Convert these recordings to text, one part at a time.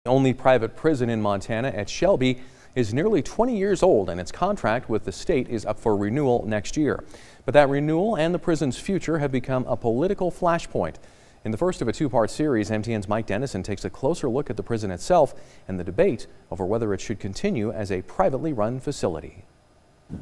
The only private prison in Montana at Shelby is nearly 20 years old, and its contract with the state is up for renewal next year. But that renewal and the prison's future have become a political flashpoint. In the first of a two-part series, MTN's Mike Dennison takes a closer look at the prison itself and the debate over whether it should continue as a privately run facility.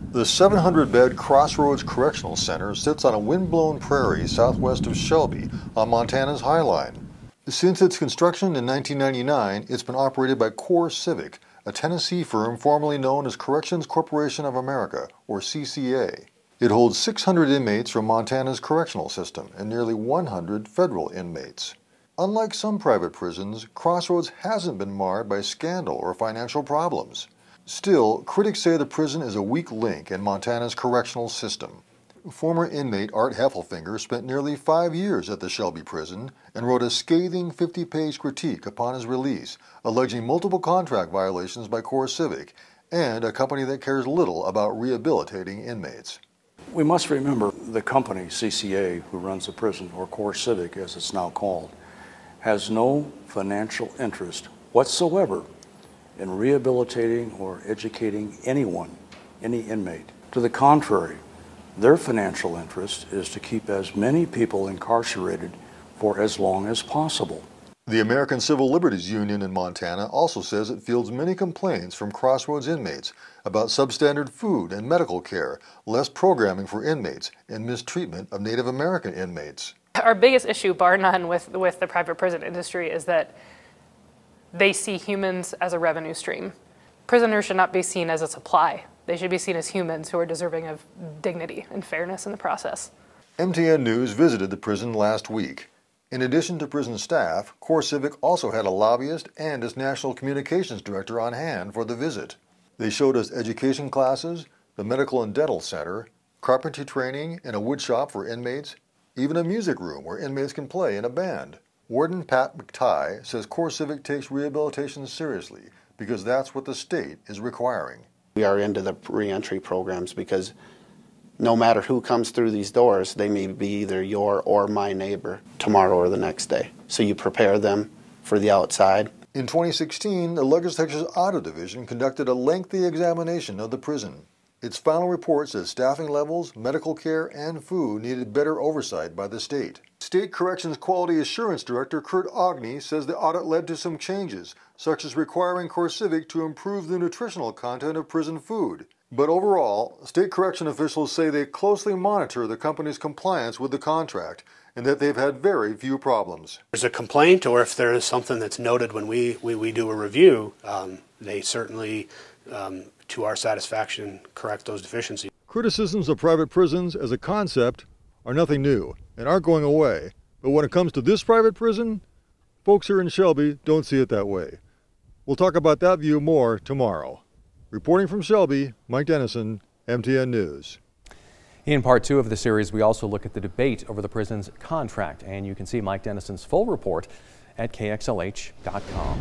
The 700-bed CROSSROADS Correctional Center sits on a wind-blown prairie southwest of Shelby on Montana's High Line. Since its construction in 1999, it's been operated by CoreCivic, a Tennessee firm formerly known as Corrections Corporation of America, or CCA. It holds 600 inmates from Montana's correctional system and nearly 100 federal inmates. Unlike some private prisons, CROSSROADS hasn't been marred by scandal or financial problems. Still, critics say the prison is a weak link in Montana's correctional system. Former inmate Art Heffelfinger spent nearly 5 years at the Shelby prison and wrote a scathing 50-page critique upon his release, alleging multiple contract violations by CoreCivic and a company that cares little about rehabilitating inmates. We must remember the company, CCA, who runs the prison, or CoreCivic as it's now called, has no financial interest whatsoever in rehabilitating or educating anyone, any inmate. To the contrary, their financial interest is to keep as many people incarcerated for as long as possible. The American Civil Liberties Union in Montana also says it fields many complaints from CROSSROADS inmates about substandard food and medical care, less programming for inmates, and mistreatment of Native American inmates. Our biggest issue, bar none, with the private prison industry is that they see humans as a revenue stream. Prisoners should not be seen as a supply. They should be seen as humans who are deserving of dignity and fairness in the process. MTN News visited the prison last week. In addition to prison staff, CoreCivic also had a lobbyist and its national communications director on hand for the visit. They showed us education classes, the medical and dental center, carpentry training, and a wood shop for inmates, even a music room where inmates can play in a band. Warden Pat MCTIGHE says CoreCivic takes rehabilitation seriously because that's what the state is requiring. We are into the reentry programs because no matter who comes through these doors, they may be either your or my neighbor tomorrow or the next day. So you prepare them for the outside. In 2016, the legislature's Audit Division conducted a lengthy examination of the prison. Its final report says staffing levels, medical care, and food needed better oversight by the state. State Corrections Quality Assurance Director Kurt AUGHNEY says the audit led to some changes, such as requiring CoreCivic to improve the nutritional content of prison food. But overall, state correction officials say they closely monitor the company's compliance with the contract and that they've had very few problems. If there's a complaint or if there is something that's noted when we do a review, they certainly, to our satisfaction, correct those deficiencies. Criticisms of private prisons as a concept are nothing new and aren't going away. But when it comes to this private prison, folks here in Shelby don't see it that way. We'll talk about that view more tomorrow. Reporting from Shelby, Mike Dennison, MTN News. In part 2 of the series, we also look at the debate over the prison's contract, and you can see Mike Dennison's full report at KXLH.com.